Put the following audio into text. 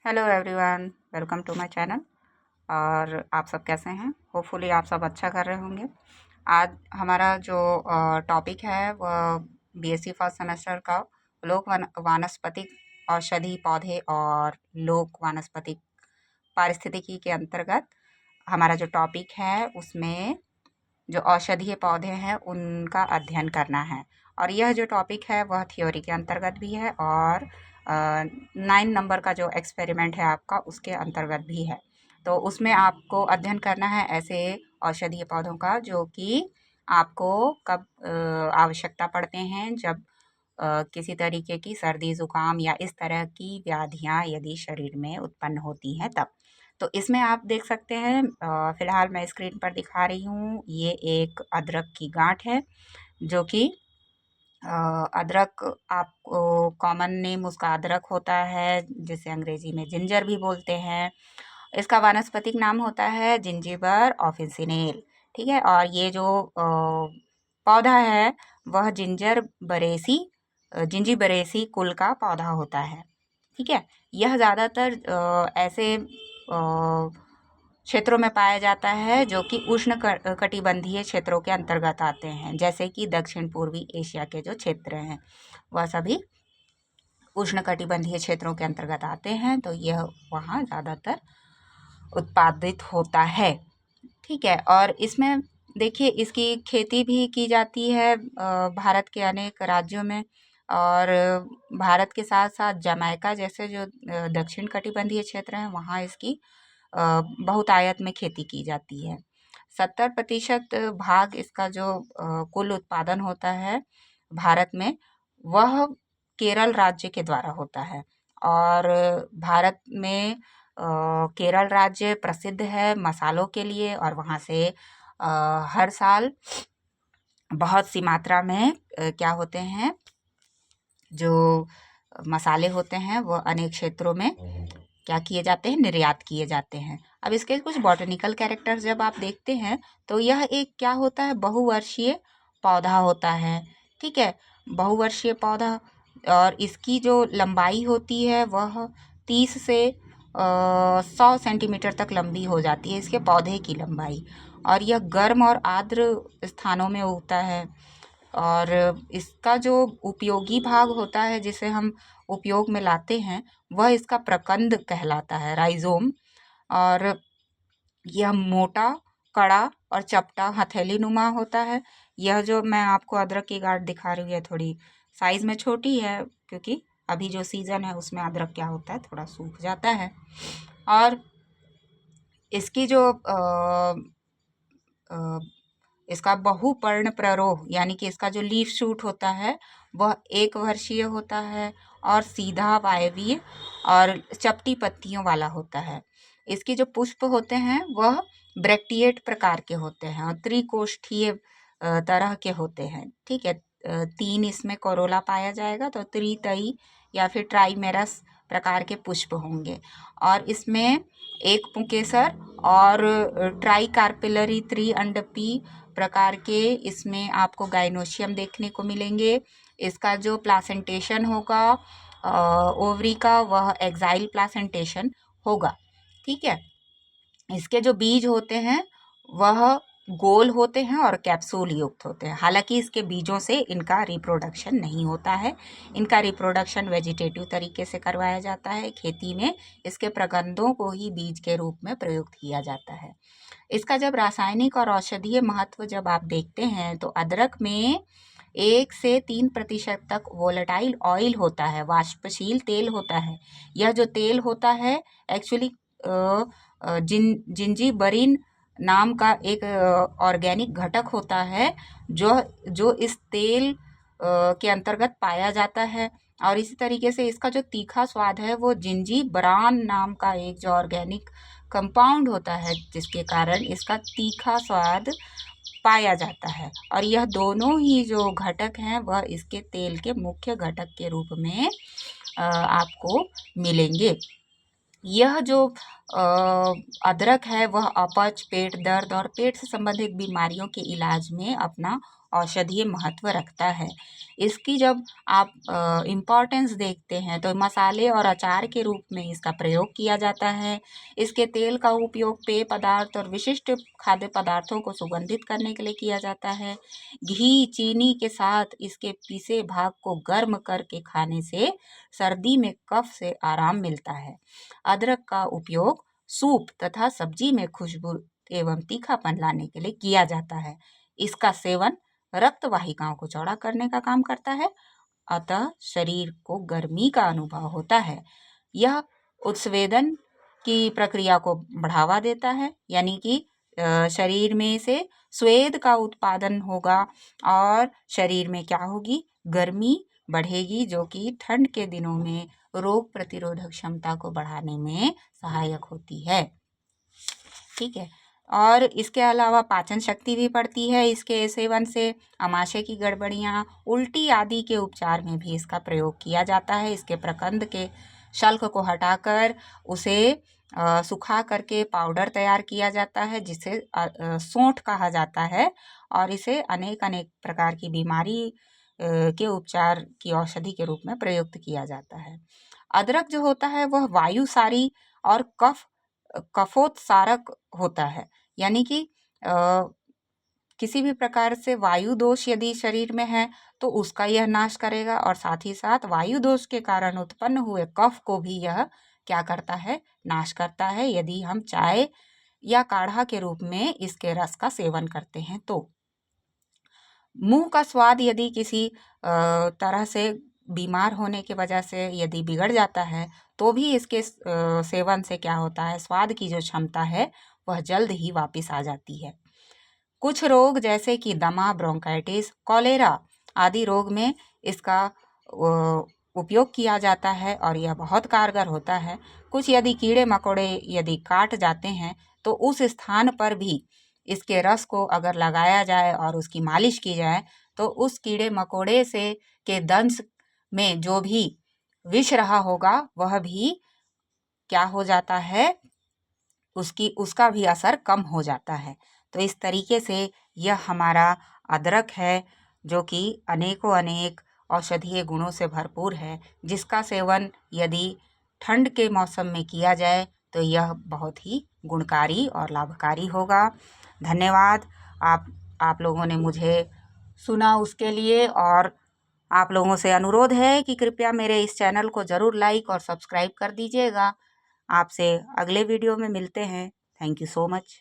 Hello everyone, welcome to my channel. और आप सब कैसे हैं? होपफुली आप सब अच्छा कर रहे होंगे। आज हमारा जो टॉपिक है वह बीएससी फर्स्ट सेमेस्टर का वानस्पतिक औषधि पौधे और लोक वानस्पतिक पारिस्थितिकी के अंतर्गत हमारा जो टॉपिक है उसमें जो औषधीय पौधे हैं उनका अध्ययन करना है। और यह जो टॉपिक है वह थ्योरी के अंतर्गत भी है और 9 नंबर का जो एक्सपेरिमेंट है आपका उसके अंतर्गत भी है। तो उसमें आपको अध्ययन करना है ऐसे औषधीय पौधों का जो कि आपको कब आवश्यकता पड़ते हैं, जब किसी तरीके की सर्दी ज़ुकाम या इस तरह की व्याधियाँ यदि शरीर में उत्पन्न होती हैं तब। तो इसमें आप देख सकते हैं, फ़िलहाल मैं स्क्रीन पर दिखा रही हूँ, ये एक अदरक की गांठ है जो कि अदरक आपको कॉमन नेम उसका अदरक होता है, जिसे अंग्रेजी में जिंजर भी बोलते हैं। इसका वानस्पतिक नाम होता है जिंजीबर ऑफिसिनेल। ठीक है, और ये जो पौधा है वह जिंजीबरेसी कुल का पौधा होता है। ठीक है, यह ज़्यादातर ऐसे क्षेत्रों में पाया जाता है जो कि उष्ण कटिबंधीय क्षेत्रों के अंतर्गत आते हैं, जैसे कि दक्षिण पूर्वी एशिया के जो क्षेत्र हैं वह सभी उष्ण कटिबंधीय क्षेत्रों के अंतर्गत आते हैं। तो यह वहाँ ज़्यादातर उत्पादित होता है। ठीक है, और इसमें देखिए इसकी खेती भी की जाती है भारत के अनेक राज्यों में। और भारत के साथ साथ जमैका जैसे जो दक्षिण कटिबंधीय क्षेत्र हैं वहाँ इसकी बहुतायत में खेती की जाती है। 70% भाग इसका जो कुल उत्पादन होता है भारत में, वह केरल राज्य के द्वारा होता है। और भारत में केरल राज्य प्रसिद्ध है मसालों के लिए, और वहाँ से हर साल बहुत सी मात्रा में क्या होते हैं, जो मसाले होते हैं वो अनेक क्षेत्रों में क्या किए जाते हैं, निर्यात किए जाते हैं। अब इसके कुछ बॉटनिकल कैरेक्टर्स जब आप देखते हैं तो यह एक क्या होता है, बहुवर्षीय पौधा होता है। ठीक है, बहुवर्षीय पौधा, और इसकी जो लंबाई होती है वह 30 से 100 सेंटीमीटर तक लंबी हो जाती है, इसके पौधे की लंबाई। और यह गर्म और आर्द्र स्थानों में उगता है। और इसका जो उपयोगी भाग होता है जिसे हम उपयोग में लाते हैं वह इसका प्रकंद कहलाता है, राइजोम। और यह मोटा, कड़ा और चपटा हथेली नुमा होता है। यह जो मैं आपको अदरक की गांठ दिखा रही हूँ ये थोड़ी साइज में छोटी है, क्योंकि अभी जो सीजन है उसमें अदरक क्या होता है, थोड़ा सूख जाता है। और इसकी जो अ, इसका बहुपर्ण प्ररोह यानी कि इसका जो लीफ शूट होता है वह एक वर्षीय होता है और सीधा वायवीय और चपटी पत्तियों वाला होता है। इसके जो पुष्प होते हैं वह ब्रैक्टिएट प्रकार के होते हैं और त्रिकोष्ठीय तरह के होते हैं। ठीक है, 3 इसमें कोरोला पाया जाएगा, तो त्रितई या फिर ट्राइमेरस प्रकार के पुष्प होंगे। और इसमें एक पुंकेसर और ट्राई कार्पिलरी त्रिअंडपी प्रकार के इसमें आपको गाइनोशियम देखने को मिलेंगे। इसका जो प्लासेंटेशन होगा ओवरी का, वह एक्साइल प्लासेंटेशन होगा। ठीक है, इसके जो बीज होते हैं वह गोल होते हैं और कैप्सूल युक्त होते हैं। हालांकि इसके बीजों से इनका रिप्रोडक्शन नहीं होता है, इनका रिप्रोडक्शन वेजिटेटिव तरीके से करवाया जाता है। खेती में इसके प्रकंदों को ही बीज के रूप में प्रयुक्त किया जाता है। इसका जब रासायनिक और औषधीय महत्व जब आप देखते हैं तो अदरक में 1 से 3% तक वोलेटाइल ऑयल होता है, वाष्पशील तेल होता है। यह जो तेल होता है एक्चुअली जिंजीबरिन नाम का एक ऑर्गेनिक घटक होता है जो जो इस तेल के अंतर्गत पाया जाता है। और इसी तरीके से इसका जो तीखा स्वाद है वो जिंजीबरान नाम का एक जो ऑर्गेनिक कंपाउंड होता है जिसके कारण इसका तीखा स्वाद पाया जाता है। और यह दोनों ही जो घटक हैं वह इसके तेल के मुख्य घटक के रूप में आपको मिलेंगे। यह जो अदरक है वह अपच, पेट दर्द और पेट से संबंधित बीमारियों के इलाज में अपना औषधीय महत्व रखता है। इसकी जब आप इम्पोर्टेंस देखते हैं तो मसाले और अचार के रूप में इसका प्रयोग किया जाता है। इसके तेल का उपयोग पेय पदार्थ और विशिष्ट खाद्य पदार्थों को सुगंधित करने के लिए किया जाता है। घी चीनी के साथ इसके पीसे भाग को गर्म करके खाने से सर्दी में कफ से आराम मिलता है। अदरक का उपयोग सूप तथा सब्जी में खुशबू एवं तीखापन लाने के लिए किया जाता है। इसका सेवन रक्त वाहिकाओं को चौड़ा करने का काम करता है, अतः शरीर को गर्मी का अनुभव होता है। यह उत्स्वेदन की प्रक्रिया को बढ़ावा देता है, यानी कि शरीर में से स्वेद का उत्पादन होगा और शरीर में क्या होगी, गर्मी बढ़ेगी, जो कि ठंड के दिनों में रोग प्रतिरोधक क्षमता को बढ़ाने में सहायक होती है। ठीक है। और इसके अलावा पाचन शक्ति भी बढ़ती है इसके सेवन से। आमाशय की गड़बड़ियाँ, उल्टी आदि के उपचार में भी इसका प्रयोग किया जाता है। इसके प्रकंद के शल्क को हटाकर उसे सुखा करके पाउडर तैयार किया जाता है, जिसे सौंठ कहा जाता है, और इसे अनेक अनेक प्रकार की बीमारी के उपचार की औषधि के रूप में प्रयुक्त किया जाता है। अदरक जो होता है वह वायुसारी और कफोत्सारक होता है, यानी कि किसी भी प्रकार से वायु दोष यदि शरीर में है तो उसका यह नाश करेगा, और साथ ही साथ वायु दोष के कारण उत्पन्न हुए कफ को भी यह क्या करता है, नाश करता है, यदि हम चाय या काढ़ा के रूप में इसके रस का सेवन करते हैं तो। मुंह का स्वाद यदि किसी तरह से बीमार होने की वजह से यदि बिगड़ जाता है तो भी इसके सेवन से क्या होता है, स्वाद की जो क्षमता है वह जल्द ही वापस आ जाती है। कुछ रोग जैसे कि दमा, ब्रोंकाइटिस, कॉलेरा आदि रोग में इसका उपयोग किया जाता है और यह बहुत कारगर होता है। कुछ यदि कीड़े मकोड़े यदि काट जाते हैं तो उस स्थान पर भी इसके रस को अगर लगाया जाए और उसकी मालिश की जाए तो उस कीड़े मकोड़े से के दंश में जो भी विष रहा होगा वह भी क्या हो जाता है, उसका भी असर कम हो जाता है। तो इस तरीके से यह हमारा अदरक है, जो कि अनेकों अनेक औषधीय गुणों से भरपूर है, जिसका सेवन यदि ठंड के मौसम में किया जाए तो यह बहुत ही गुणकारी और लाभकारी होगा। धन्यवाद। आप लोगों ने मुझे सुना उसके लिए, और आप लोगों से अनुरोध है कि कृपया मेरे इस चैनल को ज़रूर लाइक और सब्सक्राइब कर दीजिएगा। आपसे अगले वीडियो में मिलते हैं। Thank you so much.